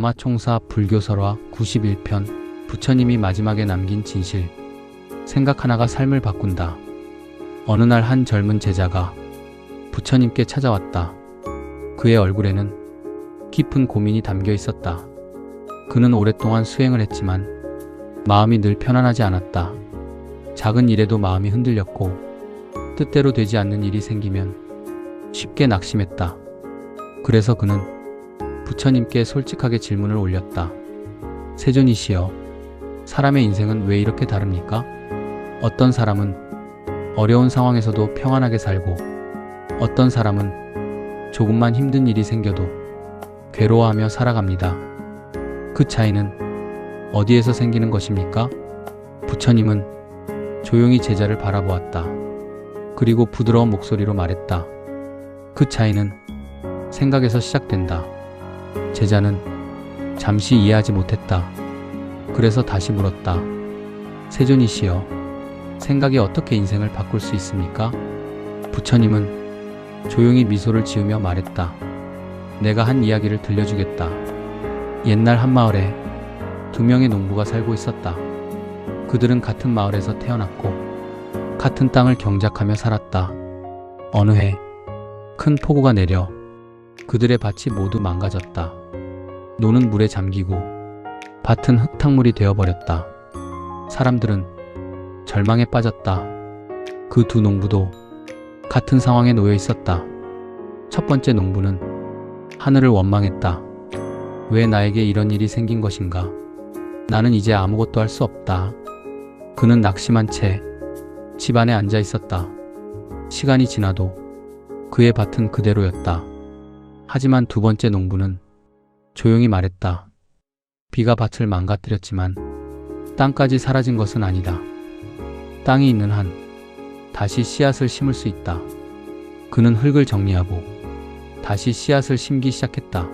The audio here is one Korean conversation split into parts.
다마총사 불교설화 91편 부처님이 마지막에 남긴 진실. 생각 하나가 삶을 바꾼다. 어느 날 한 젊은 제자가 부처님께 찾아왔다. 그의 얼굴에는 깊은 고민이 담겨 있었다. 그는 오랫동안 수행을 했지만 마음이 늘 편안하지 않았다. 작은 일에도 마음이 흔들렸고 뜻대로 되지 않는 일이 생기면 쉽게 낙심했다. 그래서 그는 부처님께 솔직하게 질문을 올렸다. 세존이시여, 사람의 인생은 왜 이렇게 다릅니까? 어떤 사람은 어려운 상황에서도 평안하게 살고 어떤 사람은 조금만 힘든 일이 생겨도 괴로워하며 살아갑니다. 그 차이는 어디에서 생기는 것입니까? 부처님은 조용히 제자를 바라보았다. 그리고 부드러운 목소리로 말했다. 그 차이는 생각에서 시작된다. 제자는 잠시 이해하지 못했다. 그래서 다시 물었다. 세존이시여, 생각이 어떻게 인생을 바꿀 수 있습니까? 부처님은 조용히 미소를 지으며 말했다. 내가 한 이야기를 들려주겠다. 옛날 한 마을에 2명의 농부가 살고 있었다. 그들은 같은 마을에서 태어났고 같은 땅을 경작하며 살았다. 어느 해 큰 폭우가 내려 그들의 밭이 모두 망가졌다. 노는 물에 잠기고 밭은 흙탕물이 되어버렸다. 사람들은 절망에 빠졌다. 그 두 농부도 같은 상황에 놓여 있었다. 첫 번째 농부는 하늘을 원망했다. 왜 나에게 이런 일이 생긴 것인가? 나는 이제 아무것도 할 수 없다. 그는 낙심한 채 집안에 앉아 있었다. 시간이 지나도 그의 밭은 그대로였다. 하지만 두 번째 농부는 조용히 말했다. 비가 밭을 망가뜨렸지만 땅까지 사라진 것은 아니다. 땅이 있는 한 다시 씨앗을 심을 수 있다. 그는 흙을 정리하고 다시 씨앗을 심기 시작했다.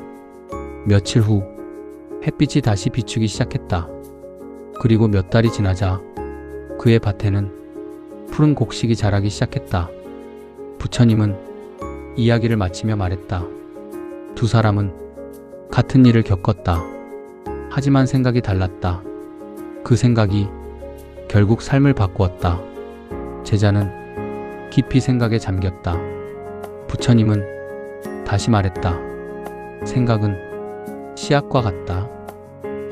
며칠 후 햇빛이 다시 비추기 시작했다. 그리고 몇 달이 지나자 그의 밭에는 푸른 곡식이 자라기 시작했다. 부처님은 이야기를 마치며 말했다. 두 사람은 같은 일을 겪었다. 하지만 생각이 달랐다. 그 생각이 결국 삶을 바꾸었다. 제자는 깊이 생각에 잠겼다. 부처님은 다시 말했다. 생각은 씨앗과 같다.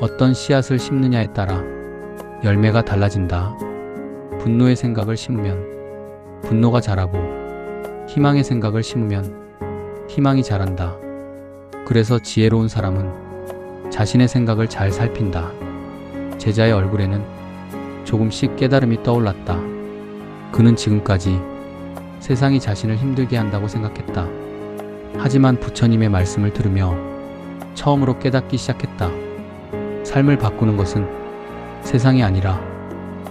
어떤 씨앗을 심느냐에 따라 열매가 달라진다. 분노의 생각을 심으면 분노가 자라고 희망의 생각을 심으면 희망이 자란다. 그래서 지혜로운 사람은 자신의 생각을 잘 살핀다. 제자의 얼굴에는 조금씩 깨달음이 떠올랐다. 그는 지금까지 세상이 자신을 힘들게 한다고 생각했다. 하지만 부처님의 말씀을 들으며 처음으로 깨닫기 시작했다. 삶을 바꾸는 것은 세상이 아니라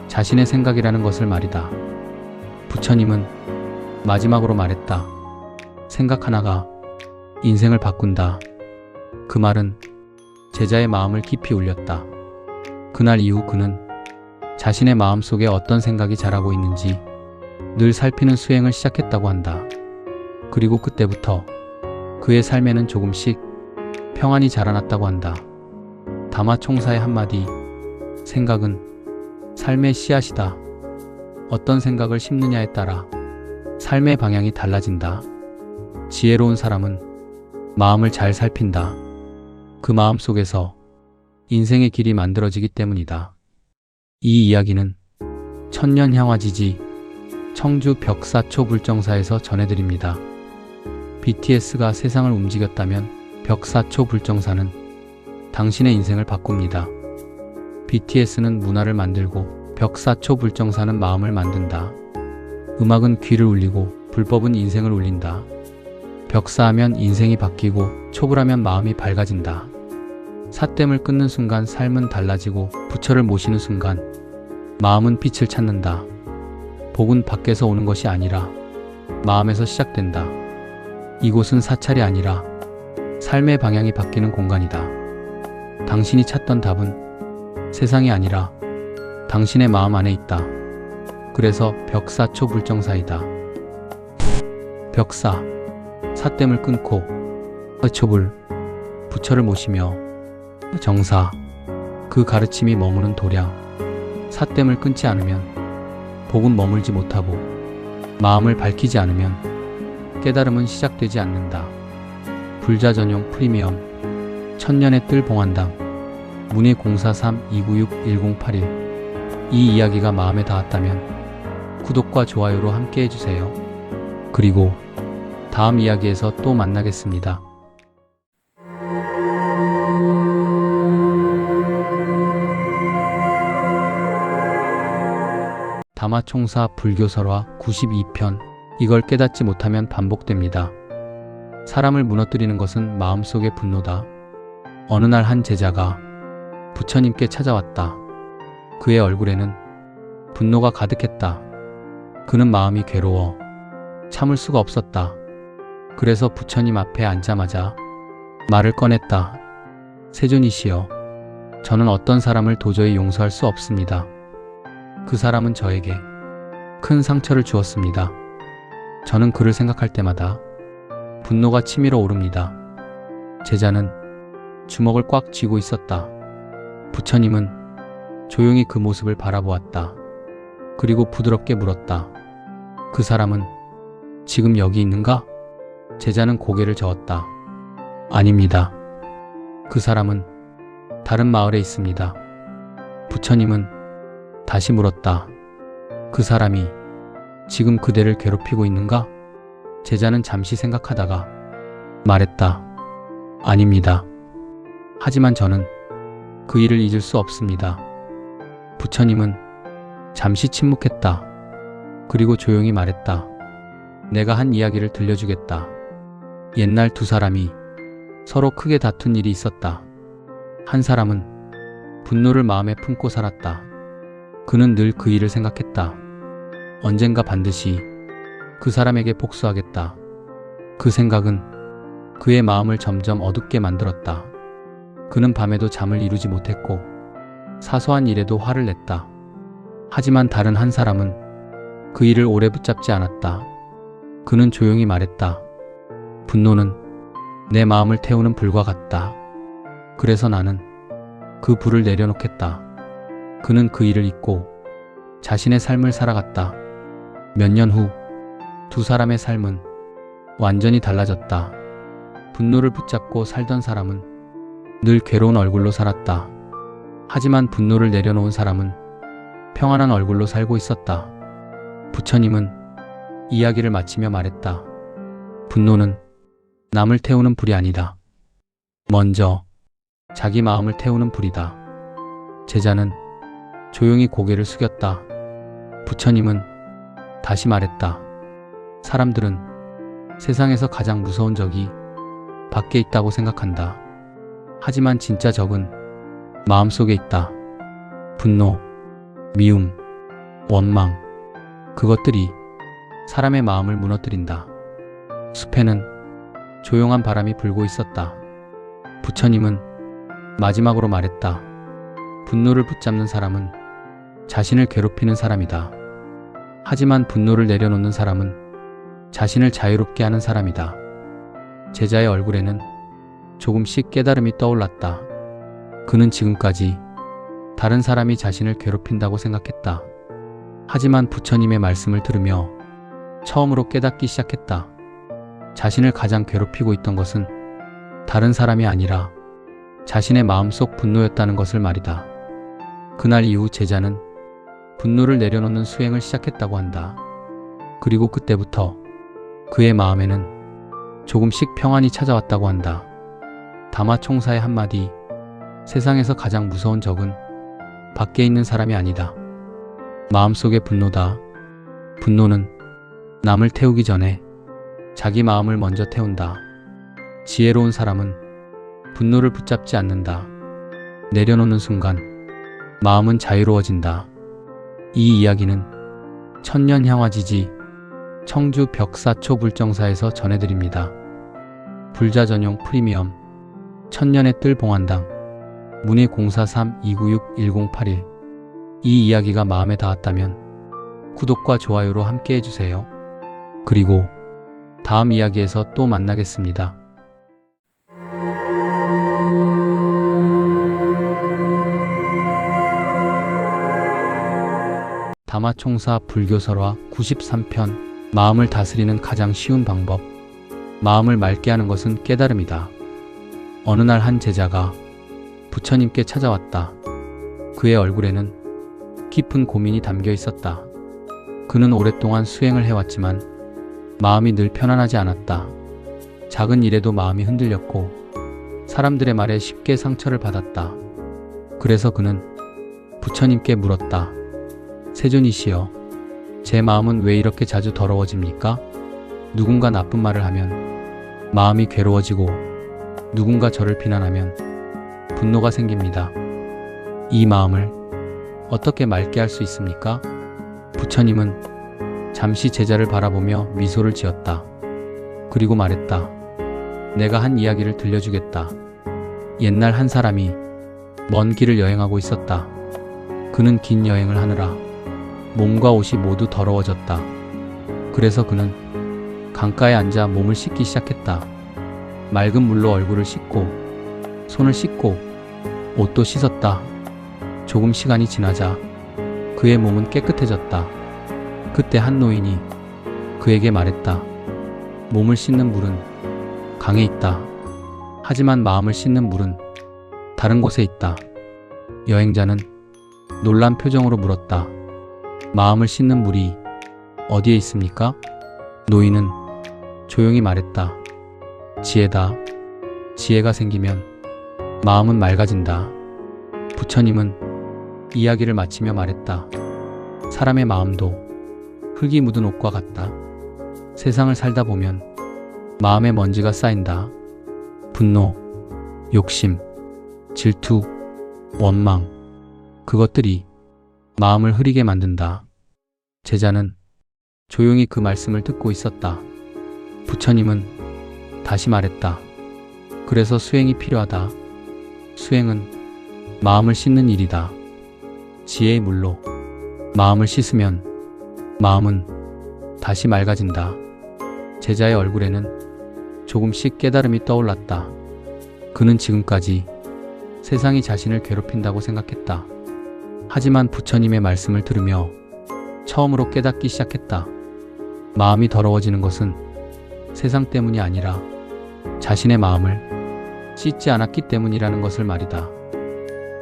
자신의 생각이라는 것을 말이다. 부처님은 마지막으로 말했다. 생각 하나가 인생을 바꾼다. 그 말은 제자의 마음을 깊이 울렸다. 그날 이후 그는 자신의 마음속에 어떤 생각이 자라고 있는지 늘 살피는 수행을 시작했다고 한다. 그리고 그때부터 그의 삶에는 조금씩 평안이 자라났다고 한다. 다마총사의 한마디, 생각은 삶의 씨앗이다. 어떤 생각을 심느냐에 따라 삶의 방향이 달라진다. 지혜로운 사람은 마음을 잘 살핀다. 그 마음 속에서 인생의 길이 만들어지기 때문이다. 이 이야기는 천년향화지지 청주 벽사초불정사에서 전해드립니다. BTS가 세상을 움직였다면 벽사초불정사는 당신의 인생을 바꿉니다. BTS는 문화를 만들고 벽사초불정사는 마음을 만든다. 음악은 귀를 울리고 불법은 인생을 울린다. 벽사하면 인생이 바뀌고 촉을하면 마음이 밝아진다. 삿됨을 끊는 순간 삶은 달라지고 부처를 모시는 순간 마음은 빛을 찾는다. 복은 밖에서 오는 것이 아니라 마음에서 시작된다. 이곳은 사찰이 아니라 삶의 방향이 바뀌는 공간이다. 당신이 찾던 답은 세상이 아니라 당신의 마음 안에 있다. 그래서 벽사초불정사이다. 벽사, 삿됨을 끊고 초불, 부처를 모시며 정사, 그 가르침이 머무는 도량, 사땜을 끊지 않으면 복은 머물지 못하고 마음을 밝히지 않으면 깨달음은 시작되지 않는다. 불자 전용 프리미엄 천년의 뜰 봉안당 문의 043-296-1081 이 이야기가 마음에 닿았다면 구독과 좋아요로 함께 해주세요. 그리고 다음 이야기에서 또 만나겠습니다. 다마총사 불교설화 92편 이걸 깨닫지 못하면 반복됩니다. 사람을 무너뜨리는 것은 마음속의 분노다. 어느 날 한 제자가 부처님께 찾아왔다. 그의 얼굴에는 분노가 가득했다. 그는 마음이 괴로워 참을 수가 없었다. 그래서 부처님 앞에 앉자마자 말을 꺼냈다. 세존이시여, 저는 어떤 사람을 도저히 용서할 수 없습니다. 그 사람은 저에게 큰 상처를 주었습니다. 저는 그를 생각할 때마다 분노가 치밀어 오릅니다. 제자는 주먹을 꽉 쥐고 있었다. 부처님은 조용히 그 모습을 바라보았다. 그리고 부드럽게 물었다. 그 사람은 지금 여기 있는가? 제자는 고개를 저었다. 아닙니다. 그 사람은 다른 마을에 있습니다. 부처님은 다시 물었다. 그 사람이 지금 그대를 괴롭히고 있는가? 제자는 잠시 생각하다가 말했다. 아닙니다. 하지만 저는 그 일을 잊을 수 없습니다. 부처님은 잠시 침묵했다. 그리고 조용히 말했다. 내가 한 이야기를 들려주겠다. 옛날 두 사람이 서로 크게 다툰 일이 있었다. 한 사람은 분노를 마음에 품고 살았다. 그는 늘 그 일을 생각했다. 언젠가 반드시 그 사람에게 복수하겠다. 그 생각은 그의 마음을 점점 어둡게 만들었다. 그는 밤에도 잠을 이루지 못했고 사소한 일에도 화를 냈다. 하지만 다른 한 사람은 그 일을 오래 붙잡지 않았다. 그는 조용히 말했다. 분노는 내 마음을 태우는 불과 같다. 그래서 나는 그 불을 내려놓겠다. 그는 그 일을 잊고 자신의 삶을 살아갔다. 몇 년 후 두 사람의 삶은 완전히 달라졌다. 분노를 붙잡고 살던 사람은 늘 괴로운 얼굴로 살았다. 하지만 분노를 내려놓은 사람은 평안한 얼굴로 살고 있었다. 부처님은 이야기를 마치며 말했다. 분노는 남을 태우는 불이 아니다. 먼저 자기 마음을 태우는 불이다. 제자는 조용히 고개를 숙였다. 부처님은 다시 말했다. 사람들은 세상에서 가장 무서운 적이 밖에 있다고 생각한다. 하지만 진짜 적은 마음속에 있다. 분노, 미움, 원망, 그것들이 사람의 마음을 무너뜨린다. 숲에는 조용한 바람이 불고 있었다. 부처님은 마지막으로 말했다. 분노를 붙잡는 사람은 자신을 괴롭히는 사람이다. 하지만 분노를 내려놓는 사람은 자신을 자유롭게 하는 사람이다. 제자의 얼굴에는 조금씩 깨달음이 떠올랐다. 그는 지금까지 다른 사람이 자신을 괴롭힌다고 생각했다. 하지만 부처님의 말씀을 들으며 처음으로 깨닫기 시작했다. 자신을 가장 괴롭히고 있던 것은 다른 사람이 아니라 자신의 마음속 분노였다는 것을 말이다. 그날 이후 제자는 분노를 내려놓는 수행을 시작했다고 한다. 그리고 그때부터 그의 마음에는 조금씩 평안이 찾아왔다고 한다. 다마총사의 한마디, 세상에서 가장 무서운 적은 밖에 있는 사람이 아니다. 마음속의 분노다. 분노는 남을 태우기 전에 자기 마음을 먼저 태운다. 지혜로운 사람은 분노를 붙잡지 않는다. 내려놓는 순간 마음은 자유로워진다. 이 이야기는 천년향화지지 청주 벽사초 불정사에서 전해드립니다. 불자 전용 프리미엄 천년의 뜰 봉안당 문의 043-296-1081 이 이야기가 마음에 닿았다면 구독과 좋아요로 함께 해주세요. 그리고 다음 이야기에서 또 만나겠습니다. 다마총사 불교설화 93편 마음을 다스리는 가장 쉬운 방법. 마음을 맑게 하는 것은 깨달음이다. 어느 날 한 제자가 부처님께 찾아왔다. 그의 얼굴에는 깊은 고민이 담겨 있었다. 그는 오랫동안 수행을 해왔지만 마음이 늘 편안하지 않았다. 작은 일에도 마음이 흔들렸고 사람들의 말에 쉽게 상처를 받았다. 그래서 그는 부처님께 물었다. 세존이시여, 제 마음은 왜 이렇게 자주 더러워집니까? 누군가 나쁜 말을 하면 마음이 괴로워지고 누군가 저를 비난하면 분노가 생깁니다. 이 마음을 어떻게 맑게 할 수 있습니까? 부처님은 잠시 제자를 바라보며 미소를 지었다. 그리고 말했다. 내가 한 이야기를 들려주겠다. 옛날 한 사람이 먼 길을 여행하고 있었다. 그는 긴 여행을 하느라 몸과 옷이 모두 더러워졌다. 그래서 그는 강가에 앉아 몸을 씻기 시작했다. 맑은 물로 얼굴을 씻고 손을 씻고 옷도 씻었다. 조금 시간이 지나자 그의 몸은 깨끗해졌다. 그때 한 노인이 그에게 말했다. 몸을 씻는 물은 강에 있다. 하지만 마음을 씻는 물은 다른 곳에 있다. 여행자는 놀란 표정으로 물었다. 마음을 씻는 물이 어디에 있습니까? 노인은 조용히 말했다. 지혜다. 지혜가 생기면 마음은 맑아진다. 부처님은 이야기를 마치며 말했다. 사람의 마음도 흙이 묻은 옷과 같다. 세상을 살다 보면 마음에 먼지가 쌓인다. 분노, 욕심, 질투, 원망, 그것들이 마음을 흐리게 만든다. 제자는 조용히 그 말씀을 듣고 있었다. 부처님은 다시 말했다. 그래서 수행이 필요하다. 수행은 마음을 씻는 일이다. 지혜의 물로 마음을 씻으면 마음은 다시 맑아진다. 제자의 얼굴에는 조금씩 깨달음이 떠올랐다. 그는 지금까지 세상이 자신을 괴롭힌다고 생각했다. 하지만 부처님의 말씀을 들으며 처음으로 깨닫기 시작했다. 마음이 더러워지는 것은 세상 때문이 아니라 자신의 마음을 씻지 않았기 때문이라는 것을 말이다.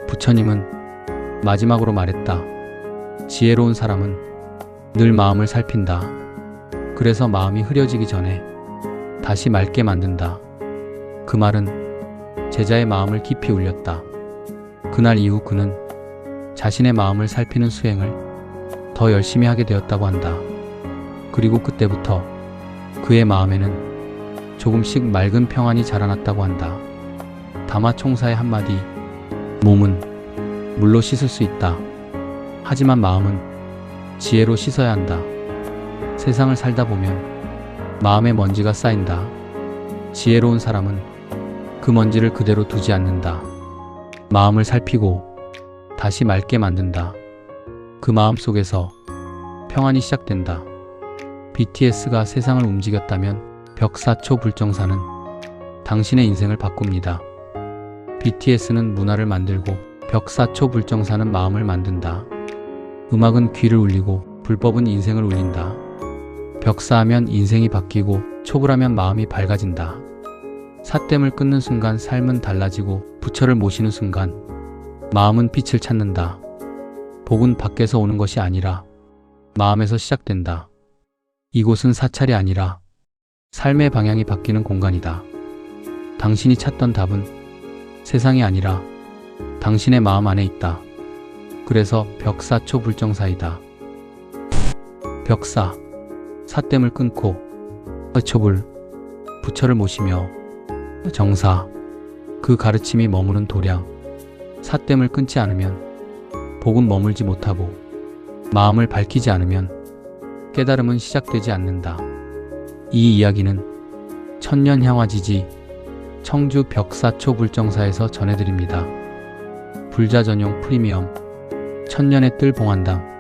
부처님은 마지막으로 말했다. 지혜로운 사람은 늘 마음을 살핀다. 그래서 마음이 흐려지기 전에 다시 맑게 만든다. 그 말은 제자의 마음을 깊이 울렸다. 그날 이후 그는 자신의 마음을 살피는 수행을 더 열심히 하게 되었다고 한다. 그리고 그때부터 그의 마음에는 조금씩 맑은 평안이 자라났다고 한다. 다마총사의 한마디, 몸은 물로 씻을 수 있다. 하지만 마음은 지혜로 씻어야 한다. 세상을 살다 보면 마음에 먼지가 쌓인다. 지혜로운 사람은 그 먼지를 그대로 두지 않는다. 마음을 살피고 다시 맑게 만든다. 그 마음 속에서 평안이 시작된다. BTS가 세상을 움직였다면 벽사초 불정사는 당신의 인생을 바꿉니다. BTS는 문화를 만들고 벽사초 불정사는 마음을 만든다. 음악은 귀를 울리고 불법은 인생을 울린다. 벽사하면 인생이 바뀌고 촉을하면 마음이 밝아진다. 삿됨을 끊는 순간 삶은 달라지고 부처를 모시는 순간 마음은 빛을 찾는다. 복은 밖에서 오는 것이 아니라 마음에서 시작된다. 이곳은 사찰이 아니라 삶의 방향이 바뀌는 공간이다. 당신이 찾던 답은 세상이 아니라 당신의 마음 안에 있다. 그래서 벽사초 불정사이다. 벽사, 삿됨을 끊고 촛불, 부처를 모시며 정사, 그 가르침이 머무는 도량, 삿됨을 끊지 않으면 복은 머물지 못하고 마음을 밝히지 않으면 깨달음은 시작되지 않는다. 이 이야기는 천년향화지지 청주 벽사초 불정사에서 전해드립니다. 불자 전용 프리미엄 천년의 뜰 봉안당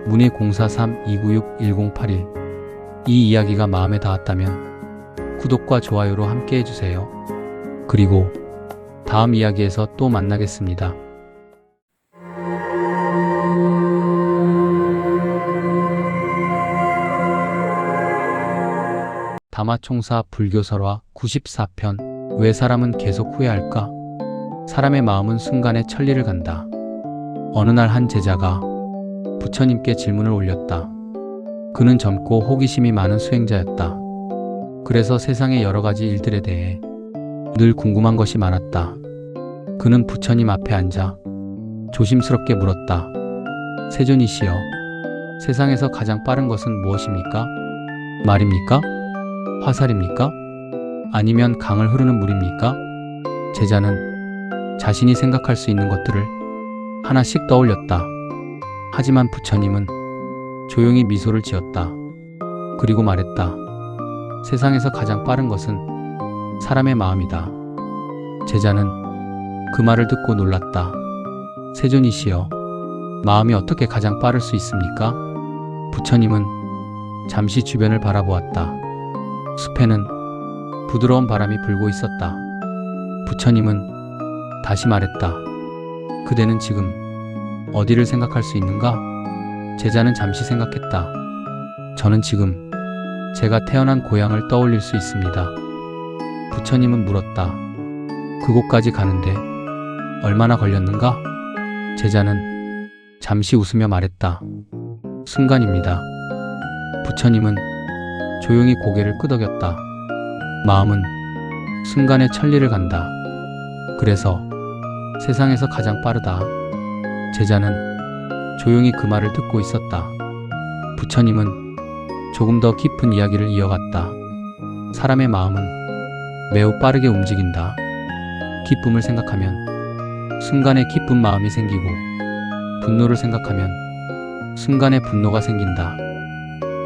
문의 043-296-1081. 이 이야기가 마음에 닿았다면 구독과 좋아요로 함께 해주세요. 그리고 다음 이야기에서 또 만나겠습니다. 다마총사 불교설화 94편. 왜 사람은 계속 후회할까? 사람의 마음은 순간에 천리를 간다. 어느 날 한 제자가 부처님께 질문을 올렸다. 그는 젊고 호기심이 많은 수행자였다. 그래서 세상의 여러 가지 일들에 대해 늘 궁금한 것이 많았다. 그는 부처님 앞에 앉아 조심스럽게 물었다. 세존이시여, 세상에서 가장 빠른 것은 무엇입니까? 말입니까? 화살입니까? 아니면 강을 흐르는 물입니까? 제자는 자신이 생각할 수 있는 것들을 하나씩 떠올렸다. 하지만 부처님은 조용히 미소를 지었다. 그리고 말했다. 세상에서 가장 빠른 것은 사람의 마음이다. 제자는 그 말을 듣고 놀랐다. 세존이시여, 마음이 어떻게 가장 빠를 수 있습니까? 부처님은 잠시 주변을 바라보았다. 숲에는 부드러운 바람이 불고 있었다. 부처님은 다시 말했다. 그대는 지금 어디를 생각할 수 있는가? 제자는 잠시 생각했다. 저는 지금 제가 태어난 고향을 떠올릴 수 있습니다. 부처님은 물었다. 그곳까지 가는데 얼마나 걸렸는가? 제자는 잠시 웃으며 말했다. 순간입니다. 부처님은 조용히 고개를 끄덕였다. 마음은 순간에 천리를 간다. 그래서 세상에서 가장 빠르다. 제자는 조용히 그 말을 듣고 있었다. 부처님은 조금 더 깊은 이야기를 이어갔다. 사람의 마음은 매우 빠르게 움직인다. 기쁨을 생각하면 순간에 기쁜 마음이 생기고, 분노를 생각하면 순간에 분노가 생긴다.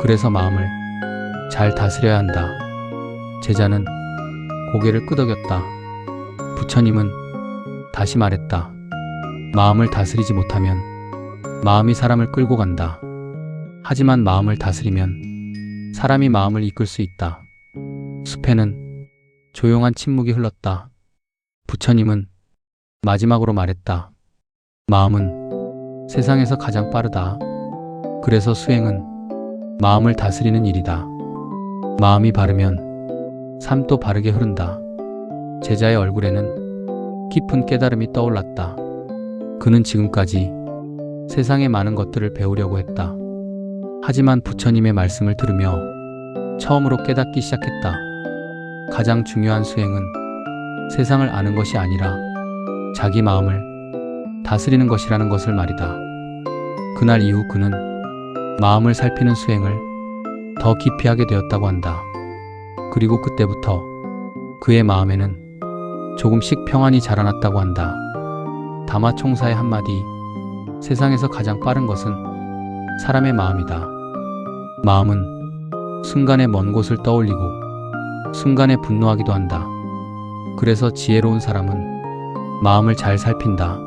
그래서 마음을 잘 다스려야 한다. 제자는 고개를 끄덕였다. 부처님은 다시 말했다. 마음을 다스리지 못하면 마음이 사람을 끌고 간다. 하지만 마음을 다스리면 사람이 마음을 이끌 수 있다. 숲에는 조용한 침묵이 흘렀다. 부처님은 마지막으로 말했다. 마음은 세상에서 가장 빠르다. 그래서 수행은 마음을 다스리는 일이다. 마음이 바르면 삶도 바르게 흐른다. 제자의 얼굴에는 깊은 깨달음이 떠올랐다. 그는 지금까지 세상의 많은 것들을 배우려고 했다. 하지만 부처님의 말씀을 들으며 처음으로 깨닫기 시작했다. 가장 중요한 수행은 세상을 아는 것이 아니라 자기 마음을 다스리는 것이라는 것을 말이다. 그날 이후 그는 마음을 살피는 수행을 더 깊이 하게 되었다고 한다. 그리고 그때부터 그의 마음에는 조금씩 평안이 자라났다고 한다. 다마총사의 한마디, 세상에서 가장 빠른 것은 사람의 마음이다. 마음은 순간에 먼 곳을 떠올리고 순간에 분노하기도 한다. 그래서 지혜로운 사람은 마음을 잘 살핀다.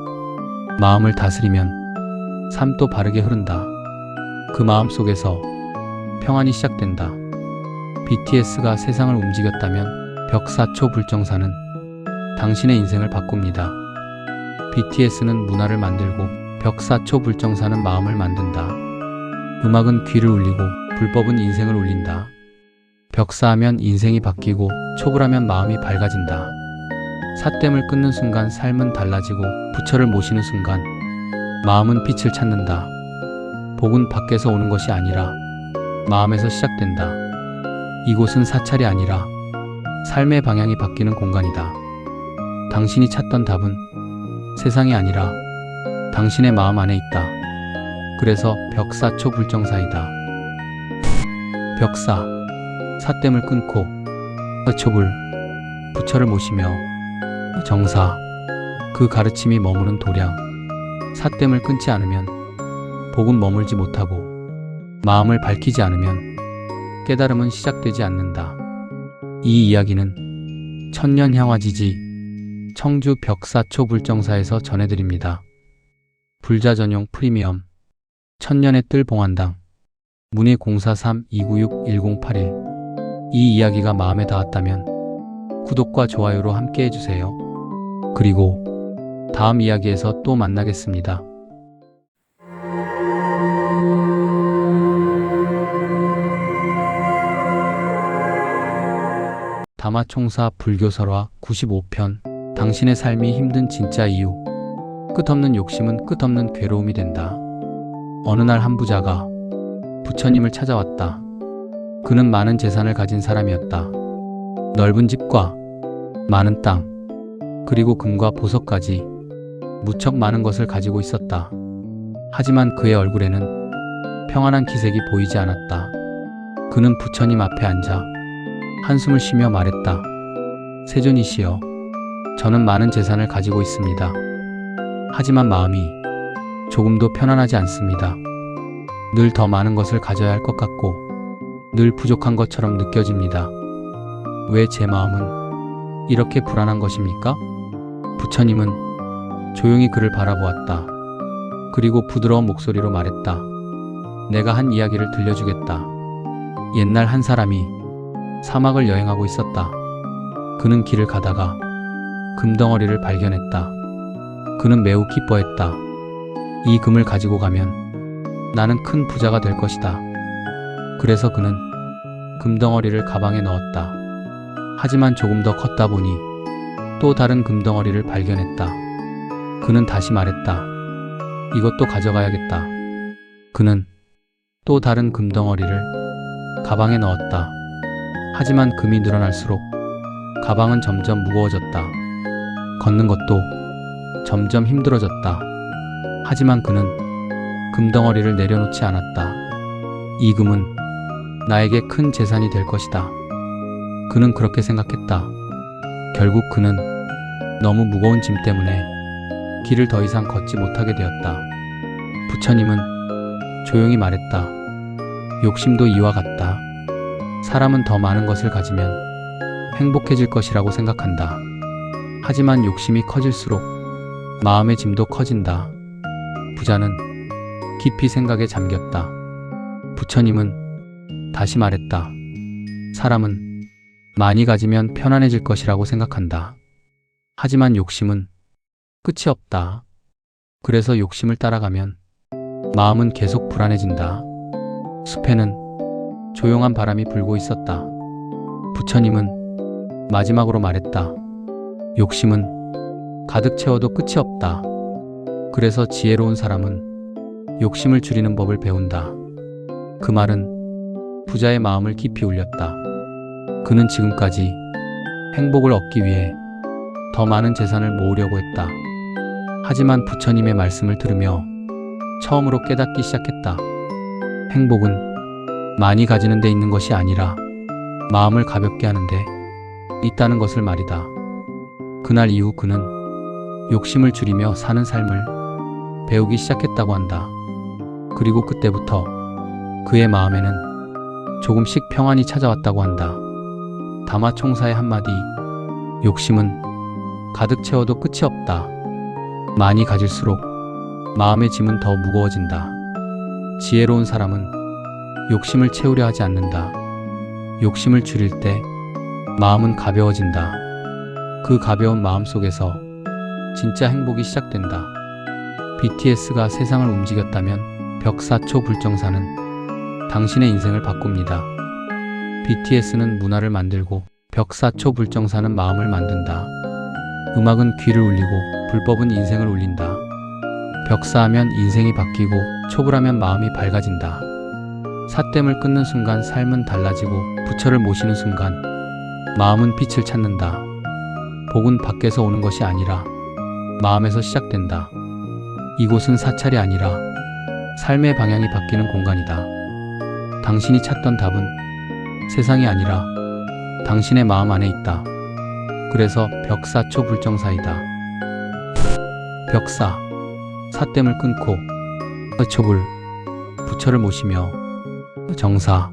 마음을 다스리면 삶도 바르게 흐른다. 그 마음 속에서 평안이 시작된다. BTS가 세상을 움직였다면 벽사초불정사는 당신의 인생을 바꿉니다. BTS는 문화를 만들고 벽사초불정사는 마음을 만든다. 음악은 귀를 울리고 불법은 인생을 울린다. 벽사하면 인생이 바뀌고 촉을하면 마음이 밝아진다. 삿됨을 끊는 순간 삶은 달라지고 부처를 모시는 순간 마음은 빛을 찾는다. 복은 밖에서 오는 것이 아니라 마음에서 시작된다. 이곳은 사찰이 아니라 삶의 방향이 바뀌는 공간이다. 당신이 찾던 답은 세상이 아니라 당신의 마음 안에 있다. 그래서 벽사초불정사이다. 벽사, 삿됨을 끊고 초불, 부처를 모시며 정사, 그 가르침이 머무는 도량, 삿됨을 끊지 않으면 복은 머물지 못하고 마음을 밝히지 않으면 깨달음은 시작되지 않는다. 이 이야기는 천년향화지지 청주 벽사초불정사에서 전해드립니다. 불자 전용 프리미엄 천년의 뜰 봉안당 문의 043-296-1081. 이 이야기가 마음에 닿았다면 구독과 좋아요로 함께 해주세요. 그리고 다음 이야기에서 또 만나겠습니다. 다마총사 불교설화 95편 당신의 삶이 힘든 진짜 이유. 끝없는 욕심은 끝없는 괴로움이 된다. 어느 날 한 부자가 부처님을 찾아왔다. 그는 많은 재산을 가진 사람이었다. 넓은 집과 많은 땅, 그리고 금과 보석까지 무척 많은 것을 가지고 있었다. 하지만 그의 얼굴에는 평안한 기색이 보이지 않았다. 그는 부처님 앞에 앉아 한숨을 쉬며 말했다. 세존이시여, 저는 많은 재산을 가지고 있습니다. 하지만 마음이 조금도 편안하지 않습니다. 늘 더 많은 것을 가져야 할 것 같고 늘 부족한 것처럼 느껴집니다. 왜 제 마음은 이렇게 불안한 것입니까? 부처님은 조용히 그를 바라보았다. 그리고 부드러운 목소리로 말했다. 내가 한 이야기를 들려주겠다. 옛날 한 사람이 사막을 여행하고 있었다. 그는 길을 가다가 금덩어리를 발견했다. 그는 매우 기뻐했다. 이 금을 가지고 가면 나는 큰 부자가 될 것이다. 그래서 그는 금덩어리를 가방에 넣었다. 하지만 조금 더 컸다 보니 또 다른 금덩어리를 발견했다. 그는 다시 말했다. 이것도 가져가야겠다. 그는 또 다른 금덩어리를 가방에 넣었다. 하지만 금이 늘어날수록 가방은 점점 무거워졌다. 걷는 것도 점점 힘들어졌다. 하지만 그는 금덩어리를 내려놓지 않았다. 이 금은 나에게 큰 재산이 될 것이다. 그는 그렇게 생각했다. 결국 그는 너무 무거운 짐 때문에 길을 더 이상 걷지 못하게 되었다. 부처님은 조용히 말했다. 욕심도 이와 같다. 사람은 더 많은 것을 가지면 행복해질 것이라고 생각한다. 하지만 욕심이 커질수록 마음의 짐도 커진다. 부자는 깊이 생각에 잠겼다. 부처님은 다시 말했다. 사람은 많이 가지면 편안해질 것이라고 생각한다. 하지만 욕심은 끝이 없다. 그래서 욕심을 따라가면 마음은 계속 불안해진다. 숲에는 조용한 바람이 불고 있었다. 부처님은 마지막으로 말했다. 욕심은 가득 채워도 끝이 없다. 그래서 지혜로운 사람은 욕심을 줄이는 법을 배운다. 그 말은 부자의 마음을 깊이 울렸다. 그는 지금까지 행복을 얻기 위해 더 많은 재산을 모으려고 했다. 하지만 부처님의 말씀을 들으며 처음으로 깨닫기 시작했다. 행복은 많이 가지는 데 있는 것이 아니라 마음을 가볍게 하는 데 있다는 것을 말이다. 그날 이후 그는 욕심을 줄이며 사는 삶을 배우기 시작했다고 한다. 그리고 그때부터 그의 마음에는 조금씩 평안이 찾아왔다고 한다. 다마총사의 한마디, 욕심은 가득 채워도 끝이 없다. 많이 가질수록 마음의 짐은 더 무거워진다. 지혜로운 사람은 욕심을 채우려 하지 않는다. 욕심을 줄일 때 마음은 가벼워진다. 그 가벼운 마음 속에서 진짜 행복이 시작된다. BTS가 세상을 움직였다면 벽사초 불정사는 당신의 인생을 바꿉니다. BTS는 문화를 만들고 벽사초 불정사는 마음을 만든다. 음악은 귀를 울리고 불법은 인생을 울린다. 벽사하면 인생이 바뀌고 촉을하면 마음이 밝아진다. 삿됨을 끊는 순간 삶은 달라지고 부처를 모시는 순간 마음은 빛을 찾는다. 복은 밖에서 오는 것이 아니라 마음에서 시작된다. 이곳은 사찰이 아니라 삶의 방향이 바뀌는 공간이다. 당신이 찾던 답은 세상이 아니라 당신의 마음 안에 있다. 그래서 벽사초 불정사이다. 벽사, 삿됨을 끊고 촛불, 부처를 모시며 정사,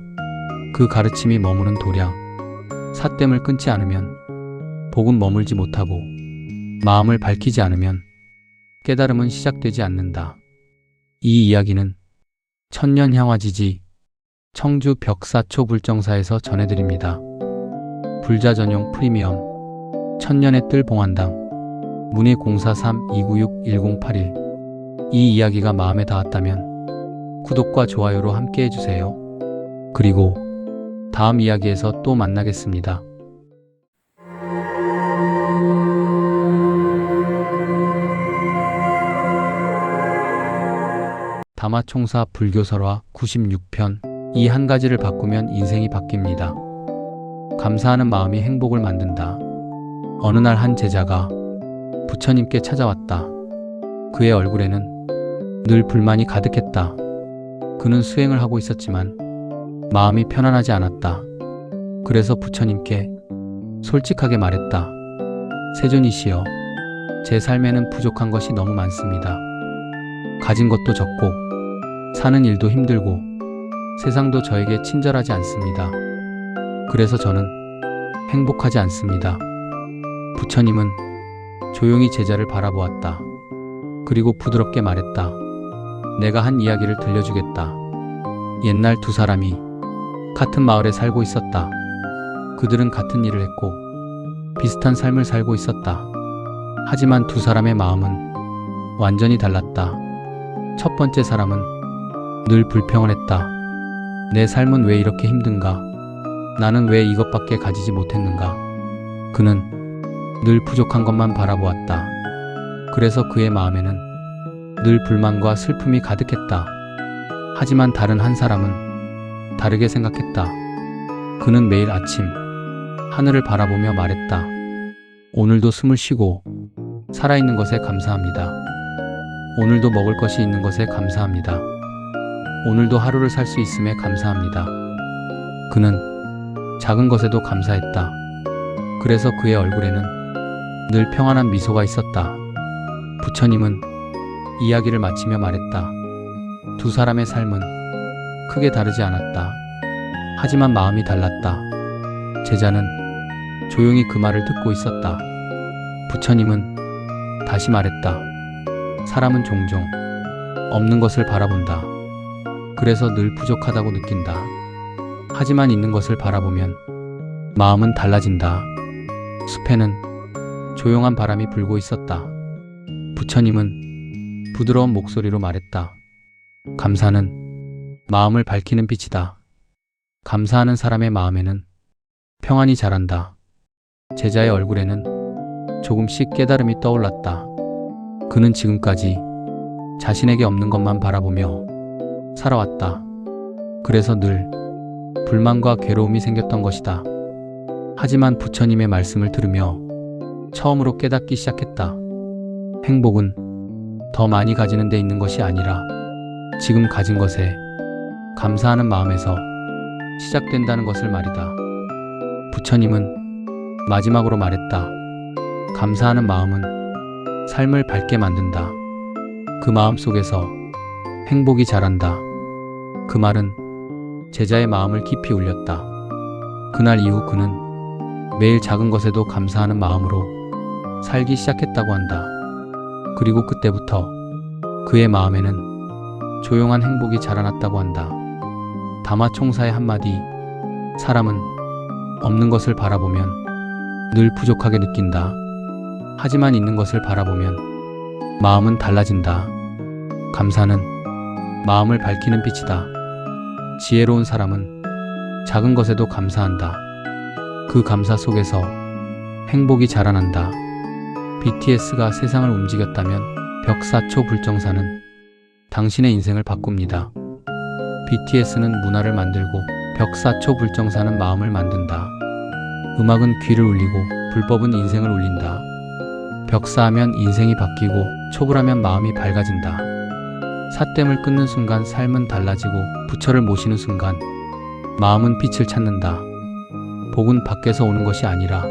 그 가르침이 머무는 도량, 삿됨을 끊지 않으면 복은 머물지 못하고 마음을 밝히지 않으면 깨달음은 시작되지 않는다. 이 이야기는 천년향화지지 청주 벽사초 불정사에서 전해드립니다. 불자 전용 프리미엄 천년의 뜰 봉안당 문의 043-296-1081. 이 이야기가 마음에 닿았다면 구독과 좋아요로 함께 해주세요. 그리고 다음 이야기에서 또 만나겠습니다. 다마총사 불교설화 96편. 이 한 가지를 바꾸면 인생이 바뀝니다. 감사하는 마음이 행복을 만든다. 어느 날 한 제자가 부처님께 찾아왔다. 그의 얼굴에는 늘 불만이 가득했다. 그는 수행을 하고 있었지만 마음이 편안하지 않았다. 그래서 부처님께 솔직하게 말했다. 세존이시여, 제 삶에는 부족한 것이 너무 많습니다. 가진 것도 적고 사는 일도 힘들고 세상도 저에게 친절하지 않습니다. 그래서 저는 행복하지 않습니다. 부처님은 조용히 제자를 바라보았다. 그리고 부드럽게 말했다. 내가 한 이야기를 들려주겠다. 옛날 두 사람이 같은 마을에 살고 있었다. 그들은 같은 일을 했고 비슷한 삶을 살고 있었다. 하지만 두 사람의 마음은 완전히 달랐다. 첫 번째 사람은 늘 불평을 했다. 내 삶은 왜 이렇게 힘든가? 나는 왜 이것밖에 가지지 못했는가? 그는 늘 부족한 것만 바라보았다. 그래서 그의 마음에는 늘 불만과 슬픔이 가득했다. 하지만 다른 한 사람은 다르게 생각했다. 그는 매일 아침 하늘을 바라보며 말했다. 오늘도 숨을 쉬고 살아있는 것에 감사합니다. 오늘도 먹을 것이 있는 것에 감사합니다. 오늘도 하루를 살 수 있음에 감사합니다. 그는 작은 것에도 감사했다. 그래서 그의 얼굴에는 늘 평안한 미소가 있었다. 부처님은 이야기를 마치며 말했다. 두 사람의 삶은 크게 다르지 않았다. 하지만 마음이 달랐다. 제자는 조용히 그 말을 듣고 있었다. 부처님은 다시 말했다. 사람은 종종 없는 것을 바라본다. 그래서 늘 부족하다고 느낀다. 하지만 있는 것을 바라보면 마음은 달라진다. 숲에는 조용한 바람이 불고 있었다. 부처님은 부드러운 목소리로 말했다. 감사는 마음을 밝히는 빛이다. 감사하는 사람의 마음에는 평안이 자란다. 제자의 얼굴에는 조금씩 깨달음이 떠올랐다. 그는 지금까지 자신에게 없는 것만 바라보며 살아왔다. 그래서 늘 불만과 괴로움이 생겼던 것이다. 하지만 부처님의 말씀을 들으며 처음으로 깨닫기 시작했다. 행복은 더 많이 가지는 데 있는 것이 아니라 지금 가진 것에 감사하는 마음에서 시작된다는 것을 말이다. 부처님은 마지막으로 말했다. 감사하는 마음은 삶을 밝게 만든다. 그 마음 속에서 행복이 자란다. 그 말은 제자의 마음을 깊이 울렸다. 그날 이후 그는 매일 작은 것에도 감사하는 마음으로 살기 시작했다고 한다. 그리고 그때부터 그의 마음에는 조용한 행복이 자라났다고 한다. 다마총사의 한마디, 사람은 없는 것을 바라보면 늘 부족하게 느낀다. 하지만 있는 것을 바라보면 마음은 달라진다. 감사는 마음을 밝히는 빛이다. 지혜로운 사람은 작은 것에도 감사한다. 그 감사 속에서 행복이 자라난다. BTS가 세상을 움직였다면 벽사초 불정사는 당신의 인생을 바꿉니다. BTS는 문화를 만들고 벽사초 불정사는 마음을 만든다. 음악은 귀를 울리고 불법은 인생을 울린다. 벽사하면 인생이 바뀌고 촉을하면 마음이 밝아진다. 삿댐을 끊는 순간 삶은 달라지고 부처를 모시는 순간 마음은 빛을 찾는다. 복은 밖에서 오는 것이 아니라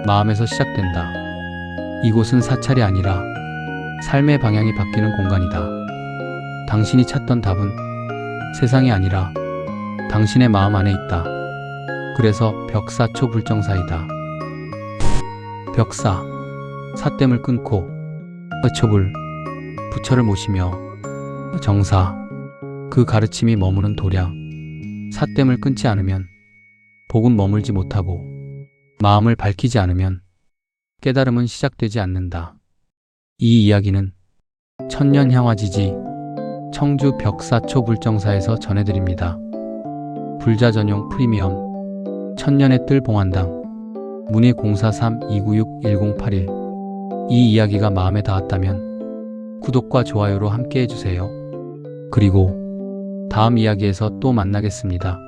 마음에서 시작된다. 이곳은 사찰이 아니라 삶의 방향이 바뀌는 공간이다. 당신이 찾던 답은 세상이 아니라 당신의 마음 안에 있다. 그래서 벽사초 불정사이다. 벽사, 삿댐을 끊고 촛불, 부처를 모시며 정사, 그 가르침이 머무는 도량. 삿댐을 끊지 않으면 복은 머물지 못하고 마음을 밝히지 않으면 깨달음은 시작되지 않는다. 이 이야기는 천년향화지지 청주 벽사초 불정사에서 전해드립니다. 불자 전용 프리미엄 천년의 뜰 봉안당 문의 043-296-1081. 이 이야기가 마음에 닿았다면 구독과 좋아요로 함께 해주세요. 그리고 다음 이야기에서 또 만나겠습니다.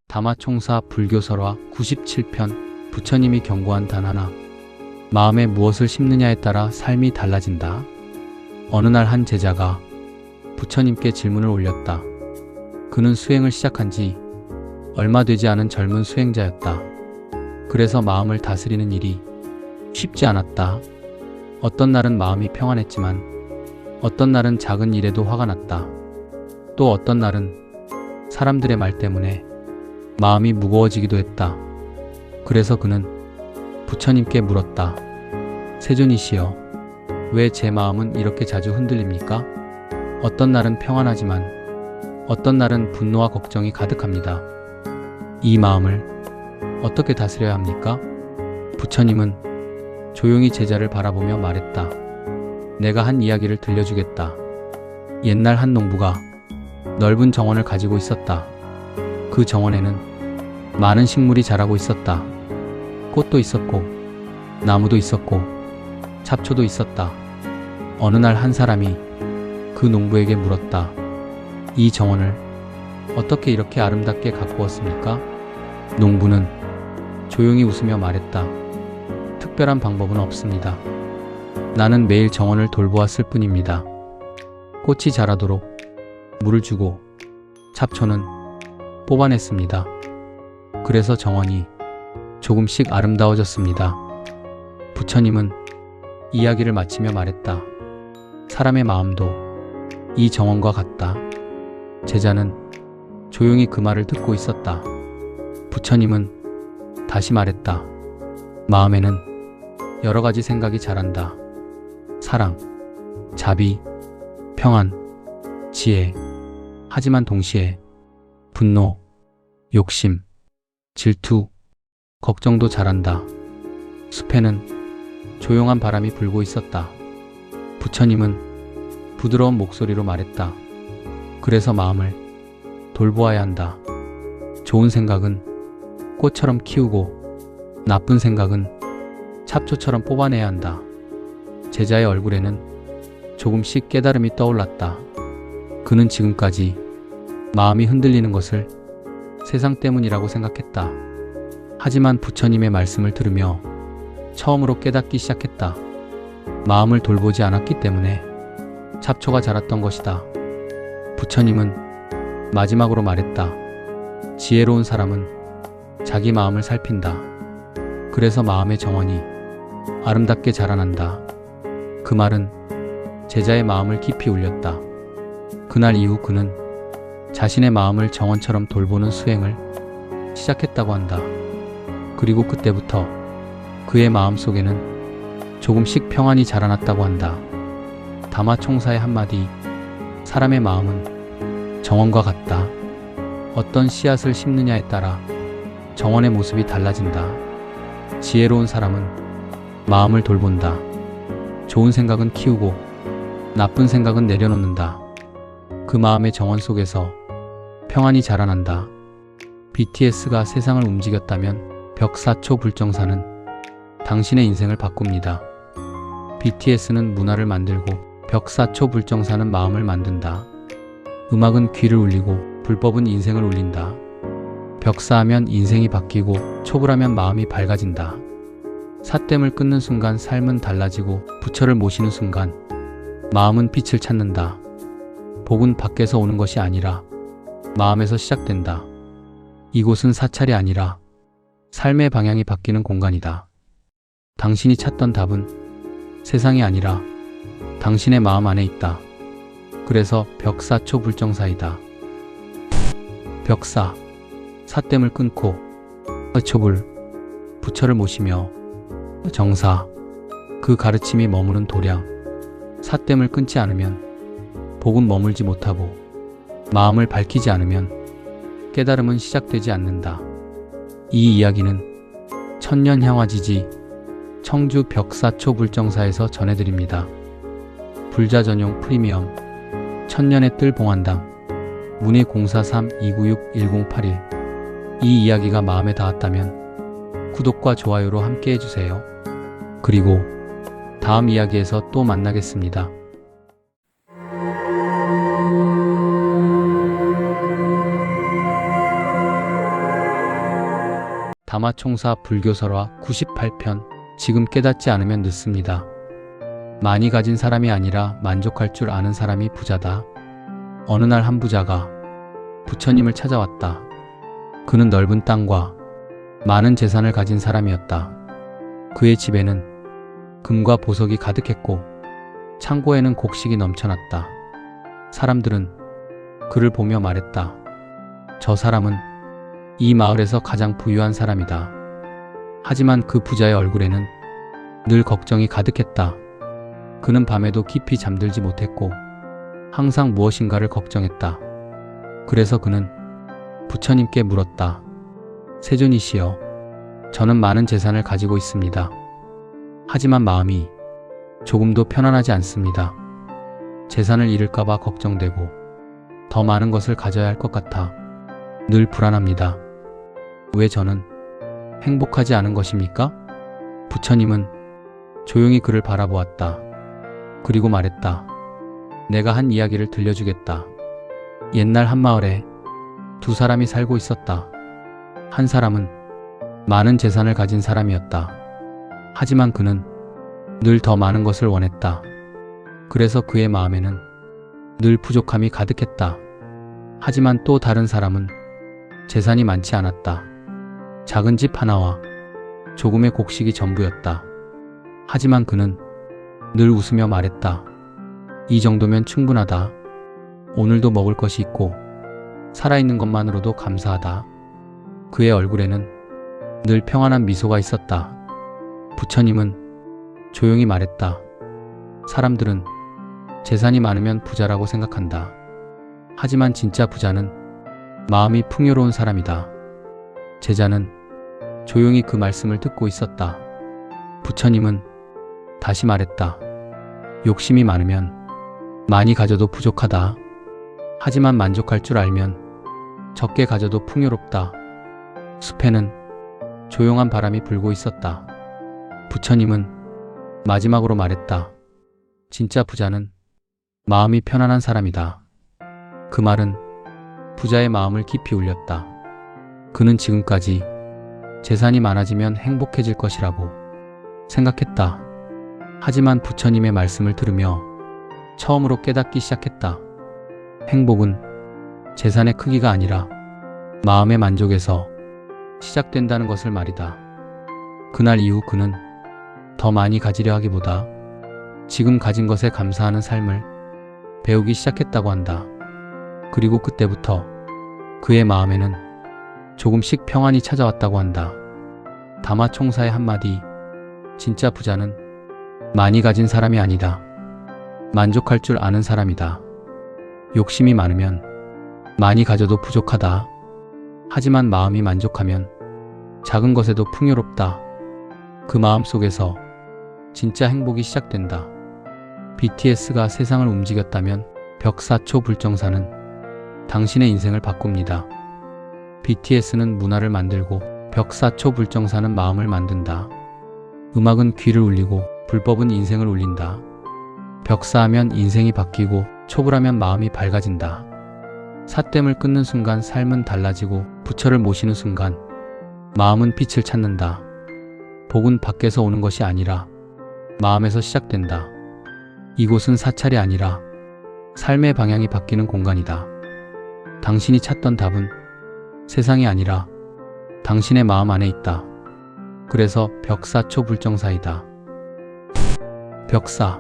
다마총사 불교설화 97편 부처님이 경고한 단 하나. 마음에 무엇을 심느냐에 따라 삶이 달라진다. 어느 날 한 제자가 부처님께 질문을 올렸다. 그는 수행을 시작한 지 얼마 되지 않은 젊은 수행자였다. 그래서 마음을 다스리는 일이 쉽지 않았다. 어떤 날은 마음이 평안했지만 어떤 날은 작은 일에도 화가 났다. 또 어떤 날은 사람들의 말 때문에 마음이 무거워지기도 했다. 그래서 그는 부처님께 물었다. 세존이시여, 왜 제 마음은 이렇게 자주 흔들립니까? 어떤 날은 평안하지만 어떤 날은 분노와 걱정이 가득합니다. 이 마음을 어떻게 다스려야 합니까? 부처님은 조용히 제자를 바라보며 말했다. 내가 한 이야기를 들려주겠다. 옛날 한 농부가 넓은 정원을 가지고 있었다. 그 정원에는 많은 식물이 자라고 있었다. 꽃도 있었고 나무도 있었고 잡초도 있었다. 어느 날 한 사람이 그 농부에게 물었다. 이 정원을 어떻게 이렇게 아름답게 가꾸었습니까? 농부는 조용히 웃으며 말했다. 특별한 방법은 없습니다. 나는 매일 정원을 돌보았을 뿐입니다. 꽃이 자라도록 물을 주고 잡초는 뽑아냈습니다. 그래서 정원이 조금씩 아름다워졌습니다. 부처님은 이야기를 마치며 말했다. 사람의 마음도 이 정원과 같다. 제자는 조용히 그 말을 듣고 있었다. 부처님은 다시 말했다. 마음에는 여러 가지 생각이 자란다. 사랑, 자비, 평안, 지혜. 하지만 동시에 분노, 욕심, 질투, 걱정도 자란다. 숲에는 조용한 바람이 불고 있었다. 부처님은 부드러운 목소리로 말했다. 그래서 마음을 돌보아야 한다. 좋은 생각은 꽃처럼 키우고 나쁜 생각은 잡초처럼 뽑아내야 한다. 제자의 얼굴에는 조금씩 깨달음이 떠올랐다. 그는 지금까지 마음이 흔들리는 것을 세상 때문이라고 생각했다. 하지만 부처님의 말씀을 들으며 처음으로 깨닫기 시작했다. 마음을 돌보지 않았기 때문에 잡초가 자랐던 것이다. 부처님은 마지막으로 말했다. 지혜로운 사람은 자기 마음을 살핀다. 그래서 마음의 정원이 아름답게 자라난다. 그 말은 제자의 마음을 깊이 울렸다. 그날 이후 그는 자신의 마음을 정원처럼 돌보는 수행을 시작했다고 한다. 그리고 그때부터 그의 마음 속에는 조금씩 평안이 자라났다고 한다. 다마총사의 한마디, 사람의 마음은 정원과 같다. 어떤 씨앗을 심느냐에 따라 정원의 모습이 달라진다. 지혜로운 사람은 마음을 돌본다. 좋은 생각은 키우고 나쁜 생각은 내려놓는다. 그 마음의 정원 속에서 평안이 자라난다. BTS가 세상을 움직였다면 벽사초 불정사는 당신의 인생을 바꿉니다. BTS는 문화를 만들고 벽사초 불정사는 마음을 만든다. 음악은 귀를 울리고 불법은 인생을 울린다. 벽사하면 인생이 바뀌고 초불하면 마음이 밝아진다. 삿됨을 끊는 순간 삶은 달라지고 부처를 모시는 순간 마음은 빛을 찾는다. 복은 밖에서 오는 것이 아니라 마음에서 시작된다. 이곳은 사찰이 아니라 삶의 방향이 바뀌는 공간이다. 당신이 찾던 답은 세상이 아니라 당신의 마음 안에 있다. 그래서 벽사초 불정사이다. 벽사, 삿됨을 끊고 초불, 부처를 모시며 정사, 그 가르침이 머무른 도량. 삿됨을 끊지 않으면 복은 머물지 못하고 마음을 밝히지 않으면 깨달음은 시작되지 않는다. 이 이야기는 천년향화지지 청주 벽사초 불정사에서 전해드립니다. 불자 전용 프리미엄 천년의 뜰 봉안당 문의 043-296-1081. 이 이야기가 마음에 닿았다면 구독과 좋아요로 함께 해주세요. 그리고 다음 이야기에서 또 만나겠습니다. 다마총사 불교설화 98편. 지금 깨닫지 않으면 늦습니다. 많이 가진 사람이 아니라 만족할 줄 아는 사람이 부자다. 어느 날 한 부자가 부처님을 찾아왔다. 그는 넓은 땅과 많은 재산을 가진 사람이었다. 그의 집에는 금과 보석이 가득했고 창고에는 곡식이 넘쳐났다. 사람들은 그를 보며 말했다. 저 사람은 이 마을에서 가장 부유한 사람이다. 하지만 그 부자의 얼굴에는 늘 걱정이 가득했다. 그는 밤에도 깊이 잠들지 못했고 항상 무엇인가를 걱정했다. 그래서 그는 부처님께 물었다. 세존이시여, 저는 많은 재산을 가지고 있습니다. 하지만 마음이 조금도 편안하지 않습니다. 재산을 잃을까봐 걱정되고 더 많은 것을 가져야 할 것 같아 늘 불안합니다. 왜 저는 행복하지 않은 것입니까? 부처님은 조용히 그를 바라보았다. 그리고 말했다. 내가 한 이야기를 들려주겠다. 옛날 한 마을에 두 사람이 살고 있었다. 한 사람은 많은 재산을 가진 사람이었다. 하지만 그는 늘 더 많은 것을 원했다. 그래서 그의 마음에는 늘 부족함이 가득했다. 하지만 또 다른 사람은 재산이 많지 않았다. 작은 집 하나와 조금의 곡식이 전부였다. 하지만 그는 늘 웃으며 말했다. 이 정도면 충분하다. 오늘도 먹을 것이 있고 살아있는 것만으로도 감사하다. 그의 얼굴에는 늘 평안한 미소가 있었다. 부처님은 조용히 말했다. 사람들은 재산이 많으면 부자라고 생각한다. 하지만 진짜 부자는 마음이 풍요로운 사람이다. 제자는 조용히 그 말씀을 듣고 있었다. 부처님은 다시 말했다. 욕심이 많으면 많이 가져도 부족하다. 하지만 만족할 줄 알면 적게 가져도 풍요롭다. 숲에는 조용한 바람이 불고 있었다. 부처님은 마지막으로 말했다. 진짜 부자는 마음이 편안한 사람이다. 그 말은 부자의 마음을 깊이 울렸다. 그는 지금까지 재산이 많아지면 행복해질 것이라고 생각했다. 하지만 부처님의 말씀을 들으며 처음으로 깨닫기 시작했다. 행복은 재산의 크기가 아니라 마음의 만족에서 시작된다는 것을 말이다. 그날 이후 그는 더 많이 가지려 하기보다 지금 가진 것에 감사하는 삶을 배우기 시작했다고 한다. 그리고 그때부터 그의 마음에는 조금씩 평안이 찾아왔다고 한다. 다마총사의 한마디, 진짜 부자는 많이 가진 사람이 아니다. 만족할 줄 아는 사람이다. 욕심이 많으면 많이 가져도 부족하다. 하지만 마음이 만족하면 작은 것에도 풍요롭다. 그 마음 속에서 진짜 행복이 시작된다. BTS가 세상을 움직였다면 벽사초 불정사는 당신의 인생을 바꿉니다. BTS는 문화를 만들고 벽사초 불정사는 마음을 만든다. 음악은 귀를 울리고 불법은 인생을 울린다. 벽사하면 인생이 바뀌고 촉을하면 마음이 밝아진다. 삿댐을 끊는 순간 삶은 달라지고 부처를 모시는 순간 마음은 빛을 찾는다. 복은 밖에서 오는 것이 아니라 마음에서 시작된다. 이곳은 사찰이 아니라 삶의 방향이 바뀌는 공간이다. 당신이 찾던 답은 세상이 아니라 당신의 마음 안에 있다. 그래서 벽사초 불정사이다. 벽사,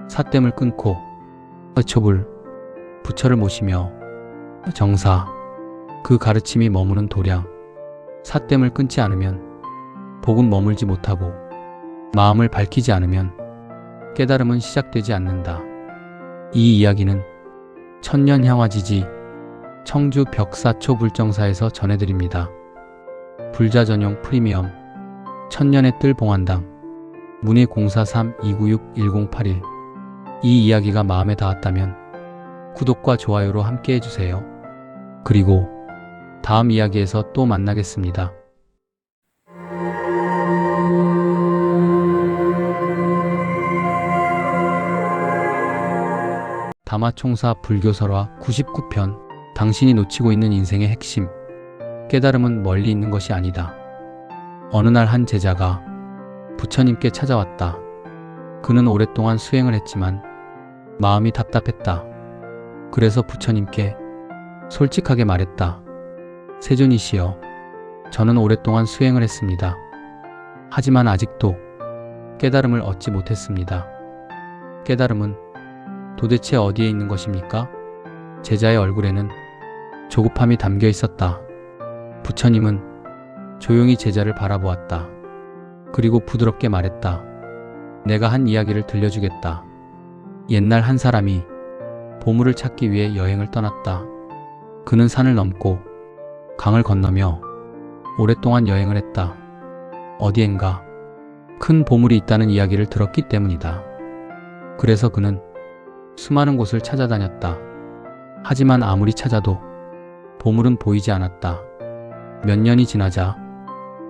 삿댐을 끊고 촛불, 부처를 모시며 정사, 그 가르침이 머무는 도량. 삿댐을 끊지 않으면 복은 머물지 못하고 마음을 밝히지 않으면 깨달음은 시작되지 않는다. 이 이야기는 천년향화지지 청주 벽사초 불정사에서 전해드립니다. 불자 전용 프리미엄 천년의 뜰 봉안당 문의 043-296-1081. 이 이야기가 마음에 닿았다면 구독과 좋아요로 함께 해주세요. 그리고 다음 이야기에서 또 만나겠습니다. 다마총사 불교설화 99편. 당신이 놓치고 있는 인생의 핵심. 깨달음은 멀리 있는 것이 아니다. 어느 날 한 제자가 부처님께 찾아왔다. 그는 오랫동안 수행을 했지만 마음이 답답했다. 그래서 부처님께 솔직하게 말했다. 세존이시여, 저는 오랫동안 수행을 했습니다. 하지만 아직도 깨달음을 얻지 못했습니다. 깨달음은 도대체 어디에 있는 것입니까? 제자의 얼굴에는 조급함이 담겨 있었다. 부처님은 조용히 제자를 바라보았다. 그리고 부드럽게 말했다. 내가 한 이야기를 들려주겠다. 옛날 한 사람이 보물을 찾기 위해 여행을 떠났다. 그는 산을 넘고 강을 건너며 오랫동안 여행을 했다. 어디엔가 큰 보물이 있다는 이야기를 들었기 때문이다. 그래서 그는 수많은 곳을 찾아다녔다. 하지만 아무리 찾아도 보물은 보이지 않았다. 몇 년이 지나자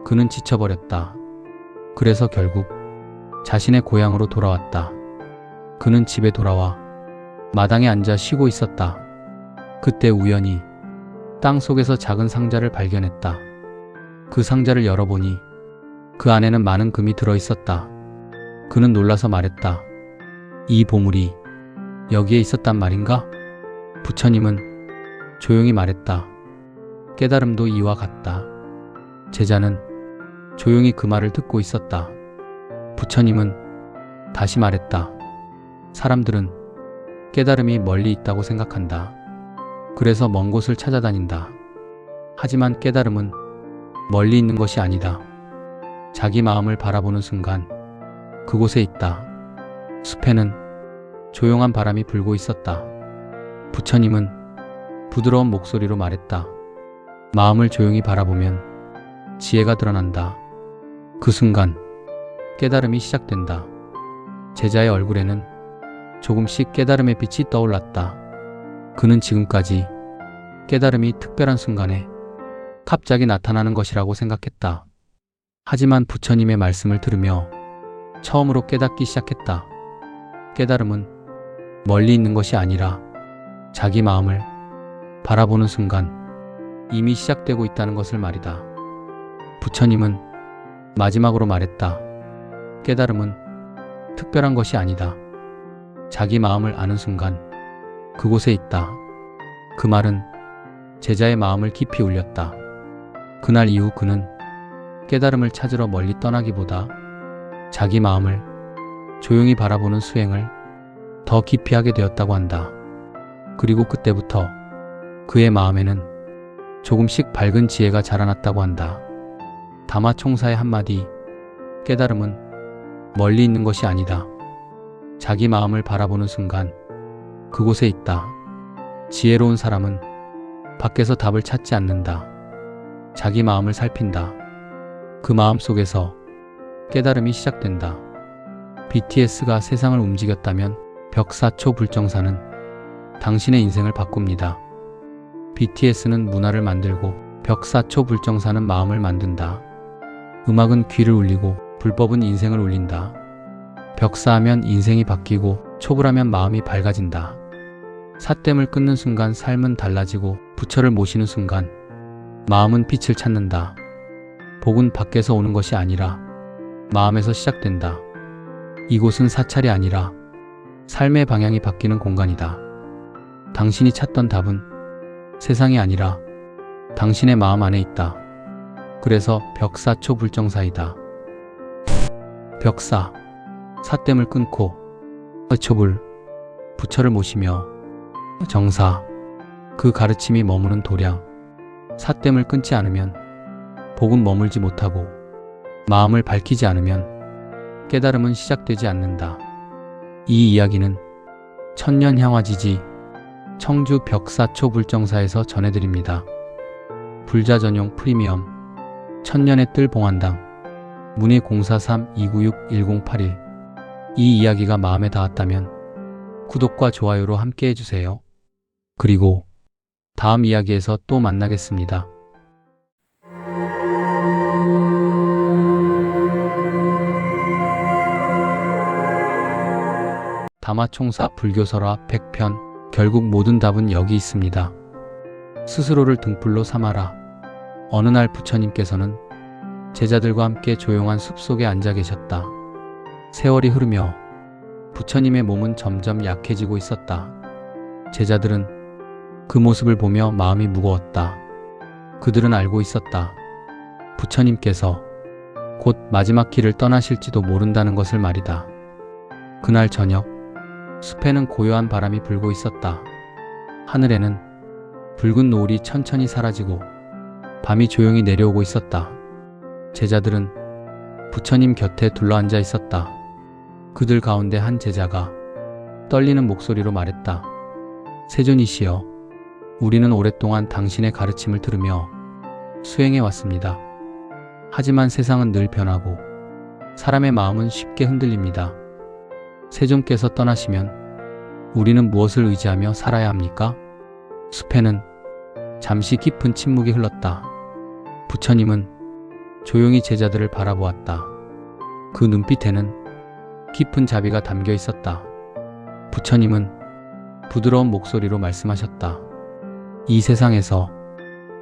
그는 지쳐버렸다. 그래서 결국 자신의 고향으로 돌아왔다. 그는 집에 돌아와 마당에 앉아 쉬고 있었다. 그때 우연히 땅 속에서 작은 상자를 발견했다. 그 상자를 열어보니 그 안에는 많은 금이 들어있었다. 그는 놀라서 말했다. 이 보물이 여기에 있었단 말인가? 부처님은 조용히 말했다. 깨달음도 이와 같다. 제자는 조용히 그 말을 듣고 있었다. 부처님은 다시 말했다. 사람들은 깨달음이 멀리 있다고 생각한다. 그래서 먼 곳을 찾아다닌다. 하지만 깨달음은 멀리 있는 것이 아니다. 자기 마음을 바라보는 순간 그곳에 있다. 숲에는 조용한 바람이 불고 있었다. 부처님은 부드러운 목소리로 말했다. 마음을 조용히 바라보면 지혜가 드러난다. 그 순간 깨달음이 시작된다. 제자의 얼굴에는 조금씩 깨달음의 빛이 떠올랐다. 그는 지금까지 깨달음이 특별한 순간에 갑자기 나타나는 것이라고 생각했다. 하지만 부처님의 말씀을 들으며 처음으로 깨닫기 시작했다. 깨달음은 멀리 있는 것이 아니라 자기 마음을 바라보는 순간 이미 시작되고 있다는 것을 말이다. 부처님은 마지막으로 말했다. 깨달음은 특별한 것이 아니다. 자기 마음을 아는 순간 그곳에 있다. 그 말은 제자의 마음을 깊이 울렸다. 그날 이후 그는 깨달음을 찾으러 멀리 떠나기보다 자기 마음을 조용히 바라보는 수행을 더 깊이 하게 되었다고 한다. 그리고 그때부터 그의 마음에는 조금씩 밝은 지혜가 자라났다고 한다. 다마총사의 한마디, 깨달음은 멀리 있는 것이 아니다. 자기 마음을 바라보는 순간 그곳에 있다. 지혜로운 사람은 밖에서 답을 찾지 않는다. 자기 마음을 살핀다. 그 마음 속에서 깨달음이 시작된다. BTS가 세상을 움직였다면 벽사초 불정사는 당신의 인생을 바꿉니다. BTS는 문화를 만들고 벽사초 불정사는 마음을 만든다. 음악은 귀를 울리고 불법은 인생을 울린다. 벽사하면 인생이 바뀌고 촉을하면 마음이 밝아진다. 삿됨을 끊는 순간 삶은 달라지고 부처를 모시는 순간 마음은 빛을 찾는다. 복은 밖에서 오는 것이 아니라 마음에서 시작된다. 이곳은 사찰이 아니라 삶의 방향이 바뀌는 공간이다. 당신이 찾던 답은 세상이 아니라 당신의 마음 안에 있다. 그래서 벽사초 불정사이다. 벽사, 삿됨을 끊고 초불, 부처를 모시며 정사, 그 가르침이 머무는 도량, 삿됨을 끊지 않으면 복은 머물지 못하고 마음을 밝히지 않으면 깨달음은 시작되지 않는다. 이 이야기는 천년향화지지 청주 벽사초 불정사에서 전해드립니다. 불자 전용 프리미엄 천년의 뜰 봉안당 문의 043-296-1081. 이 이야기가 마음에 닿았다면 구독과 좋아요로 함께 해주세요. 그리고 다음 이야기에서 또 만나겠습니다. 다마총사 불교설화 100편 결국 모든 답은 여기 있습니다. 스스로를 등불로 삼아라. 어느 날 부처님께서는 제자들과 함께 조용한 숲속에 앉아 계셨다. 세월이 흐르며 부처님의 몸은 점점 약해지고 있었다. 제자들은 그 모습을 보며 마음이 무거웠다. 그들은 알고 있었다. 부처님께서 곧 마지막 길을 떠나실지도 모른다는 것을 말이다. 그날 저녁, 숲에는 고요한 바람이 불고 있었다. 하늘에는 붉은 노을이 천천히 사라지고 밤이 조용히 내려오고 있었다. 제자들은 부처님 곁에 둘러앉아 있었다. 그들 가운데 한 제자가 떨리는 목소리로 말했다. 세존이시여, 우리는 오랫동안 당신의 가르침을 들으며 수행해 왔습니다. 하지만 세상은 늘 변하고 사람의 마음은 쉽게 흔들립니다. 세존께서 떠나시면 우리는 무엇을 의지하며 살아야 합니까? 숲에는 잠시 깊은 침묵이 흘렀다. 부처님은 조용히 제자들을 바라보았다. 그 눈빛에는 깊은 자비가 담겨 있었다. 부처님은 부드러운 목소리로 말씀하셨다. 이 세상에서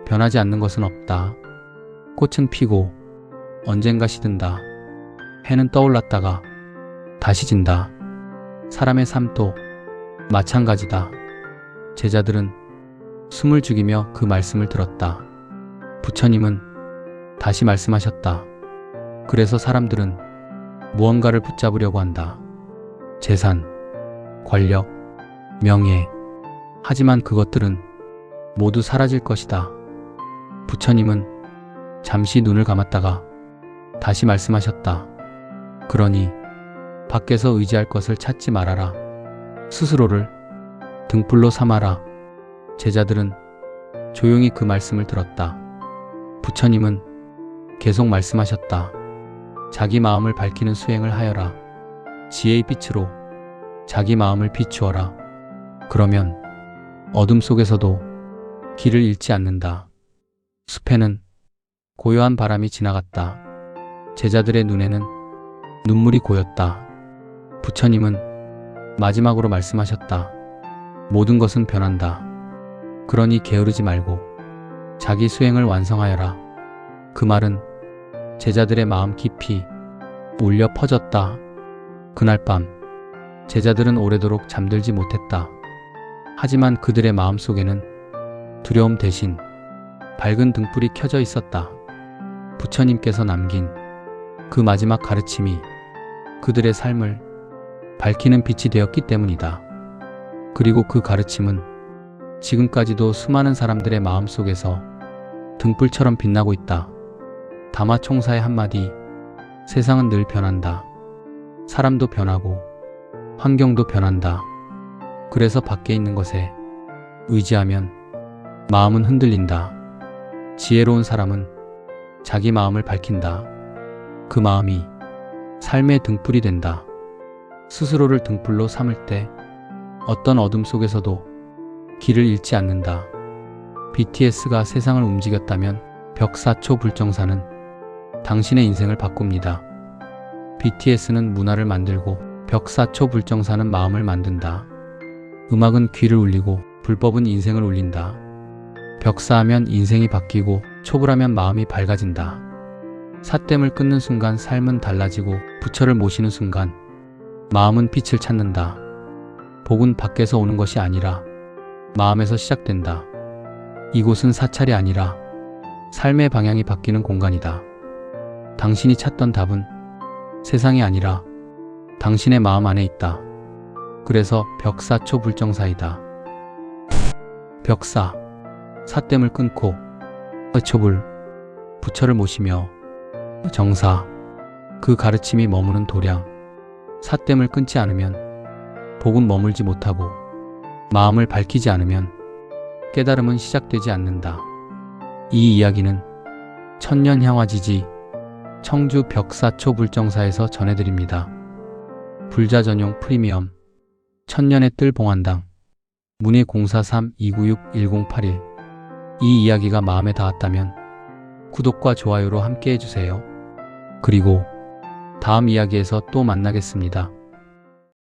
변하지 않는 것은 없다. 꽃은 피고 언젠가 시든다. 해는 떠올랐다가 다시 진다. 사람의 삶도 마찬가지다. 제자들은 숨을 죽이며 그 말씀을 들었다. 부처님은 다시 말씀하셨다. 그래서 사람들은 무언가를 붙잡으려고 한다. 재산, 권력, 명예. 하지만 그것들은 모두 사라질 것이다. 부처님은 잠시 눈을 감았다가 다시 말씀하셨다. 그러니 밖에서 의지할 것을 찾지 말아라. 스스로를 등불로 삼아라. 제자들은 조용히 그 말씀을 들었다. 부처님은 계속 말씀하셨다. 자기 마음을 밝히는 수행을 하여라. 지혜의 빛으로 자기 마음을 비추어라. 그러면 어둠 속에서도 길을 잃지 않는다. 숲에는 고요한 바람이 지나갔다. 제자들의 눈에는 눈물이 고였다. 부처님은 마지막으로 말씀하셨다. 모든 것은 변한다. 그러니 게으르지 말고 자기 수행을 완성하여라. 그 말은 제자들의 마음 깊이 울려 퍼졌다. 그날 밤 제자들은 오래도록 잠들지 못했다. 하지만 그들의 마음 속에는 두려움 대신 밝은 등불이 켜져 있었다. 부처님께서 남긴 그 마지막 가르침이 그들의 삶을 밝히는 빛이 되었기 때문이다. 그리고 그 가르침은 지금까지도 수많은 사람들의 마음 속에서 등불처럼 빛나고 있다. 다마 총사의 한마디, 세상은 늘 변한다. 사람도 변하고 환경도 변한다. 그래서 밖에 있는 것에 의지하면 마음은 흔들린다. 지혜로운 사람은 자기 마음을 밝힌다. 그 마음이 삶의 등불이 된다. 스스로를 등불로 삼을 때 어떤 어둠 속에서도 길을 잃지 않는다. BTS가 세상을 움직였다면 벽사초 불정사는 당신의 인생을 바꿉니다. BTS는 문화를 만들고 벽사초 불정사는 마음을 만든다. 음악은 귀를 울리고 불법은 인생을 울린다. 벽사하면 인생이 바뀌고 촉을하면 마음이 밝아진다. 삿댐을 끊는 순간 삶은 달라지고 부처를 모시는 순간 마음은 빛을 찾는다. 복은 밖에서 오는 것이 아니라 마음에서 시작된다. 이곳은 사찰이 아니라 삶의 방향이 바뀌는 공간이다. 당신이 찾던 답은 세상이 아니라 당신의 마음 안에 있다. 그래서 벽사초 불정사이다. 벽사, 삿댐을 끊고 촛불, 부처를 모시며 정사, 그 가르침이 머무는 도량. 삿댐을 끊지 않으면 복은 머물지 못하고 마음을 밝히지 않으면 깨달음은 시작되지 않는다. 이 이야기는 천년향화지지 청주 벽사초 불정사에서 전해드립니다. 불자 전용 프리미엄 천년의 뜰 봉안당 문의 043-296-1081. 이 이야기가 마음에 닿았다면 구독과 좋아요로 함께 해주세요. 그리고 다음 이야기에서 또 만나겠습니다.